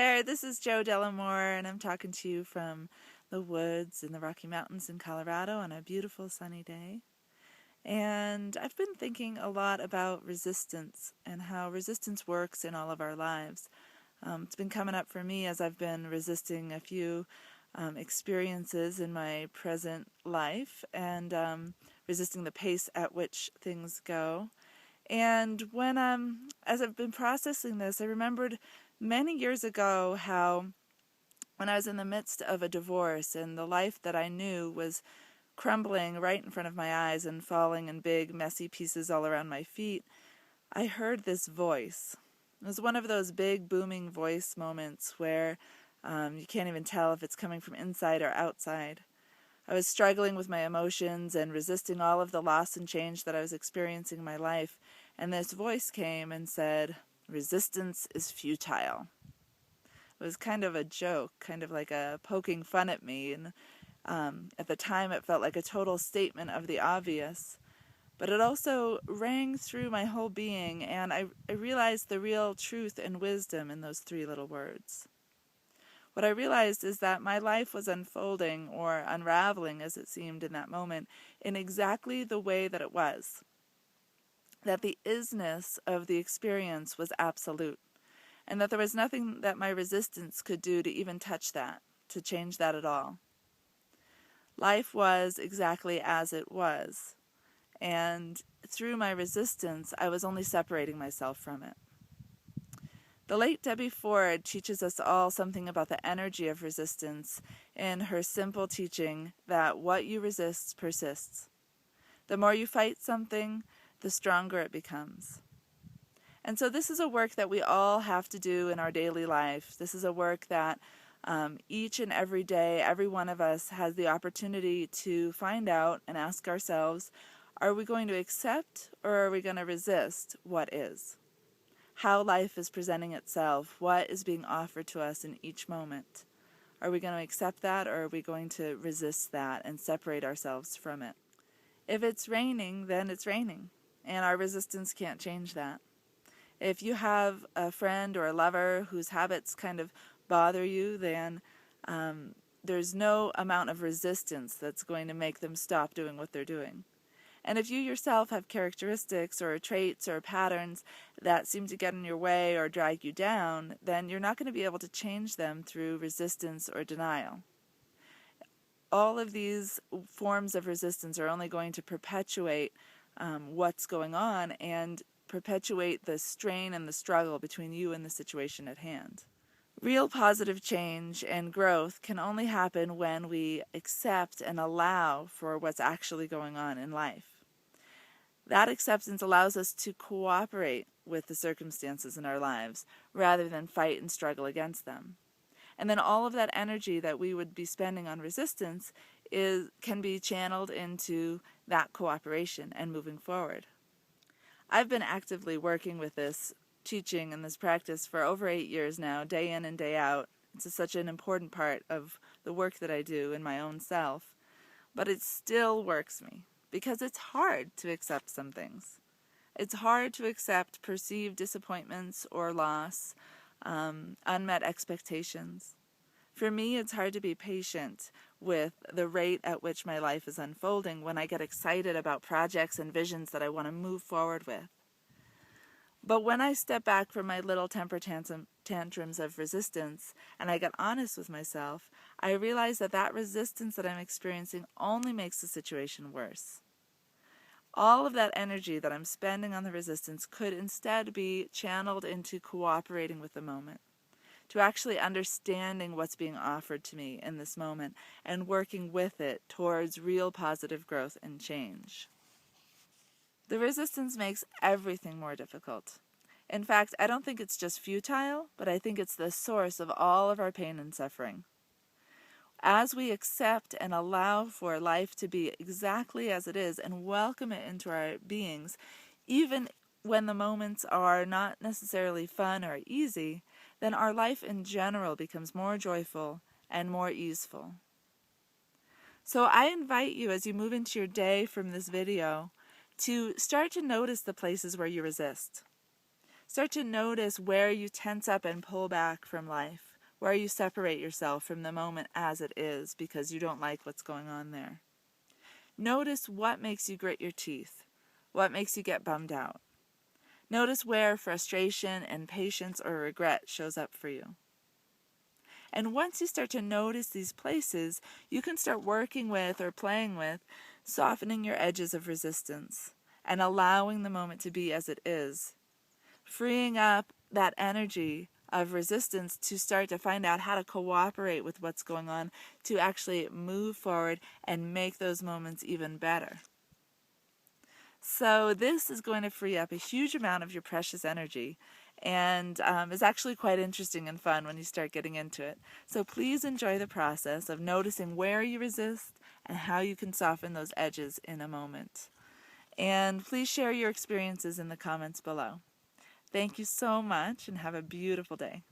there, this is Jo Delamore, and I'm talking to you from the woods in the Rocky Mountains in Colorado on a beautiful sunny day. And I've been thinking a lot about resistance and how resistance works in all of our lives. It's been coming up for me as I've been resisting a few experiences in my present life and resisting the pace at which things go. And when as I've been processing this, I remembered many years ago how when I was in the midst of a divorce and the life that I knew was crumbling right in front of my eyes and falling in big, messy pieces all around my feet, I heard this voice. It was one of those big, booming voice moments where you can't even tell if it's coming from inside or outside. I was struggling with my emotions and resisting all of the loss and change that I was experiencing in my life, and this voice came and said, "Resistance is futile." It was kind of a joke, kind of like a poking fun at me, and at the time it felt like a total statement of the obvious. But it also rang through my whole being, and I realized the real truth and wisdom in those three little words. What I realized is that my life was unfolding, or unraveling as it seemed in that moment, in exactly the way that it was. That the isness of the experience was absolute, and that there was nothing that my resistance could do to even touch that, to change that at all. Life was exactly as it was, and through my resistance, I was only separating myself from it. The late Debbie Ford teaches us all something about the energy of resistance in her simple teaching that what you resist persists. The more you fight something, the stronger it becomes. And so this is a work that we all have to do in our daily life. This is a work that each and every day, every one of us has the opportunity to find out and ask ourselves, are we going to accept or are we going to resist what is? How life is presenting itself, what is being offered to us in each moment. Are we going to accept that, or are we going to resist that and separate ourselves from it? If it's raining, then it's raining, and our resistance can't change that. If you have a friend or a lover whose habits kind of bother you, then there's no amount of resistance that's going to make them stop doing what they're doing. And if you yourself have characteristics or traits or patterns that seem to get in your way or drag you down, then you're not going to be able to change them through resistance or denial. All of these forms of resistance are only going to perpetuate what's going on and perpetuate the strain and the struggle between you and the situation at hand. Real positive change and growth can only happen when we accept and allow for what's actually going on in life. That acceptance allows us to cooperate with the circumstances in our lives rather than fight and struggle against them. And then all of that energy that we would be spending on resistance can be channeled into that cooperation and moving forward. I've been actively working with this teaching and this practice for over 8 years now, day in and day out. It's such an important part of the work that I do in my own self. But it still works me because it's hard to accept some things. It's hard to accept perceived disappointments or loss, unmet expectations. For me, it's hard to be patient with the rate at which my life is unfolding when I get excited about projects and visions that I want to move forward with. But when I step back from my little temper tantrums of resistance and I get honest with myself, I realize that resistance that I'm experiencing only makes the situation worse. All of that energy that I'm spending on the resistance could instead be channeled into cooperating with the moment, to actually understanding what's being offered to me in this moment and working with it towards real positive growth and change. The resistance makes everything more difficult. In fact, I don't think it's just futile, but I think it's the source of all of our pain and suffering. As we accept and allow for life to be exactly as it is and welcome it into our beings, even when the moments are not necessarily fun or easy, then our life in general becomes more joyful and more easeful. So I invite you, as you move into your day from this video, to start to notice the places where you resist. Start to notice where you tense up and pull back from life. where you separate yourself from the moment as it is because you don't like what's going on there. Notice what makes you grit your teeth, what makes you get bummed out. Notice where frustration, impatience, or regret shows up for you. And once you start to notice these places, you can start working with or playing with softening your edges of resistance and allowing the moment to be as it is, freeing up that energy of resistance to start to find out how to cooperate with what's going on to actually move forward and make those moments even better. So this is going to free up a huge amount of your precious energy and is actually quite interesting and fun when you start getting into it. So please enjoy the process of noticing where you resist and how you can soften those edges in a moment. And please share your experiences in the comments below. Thank you so much and have a beautiful day.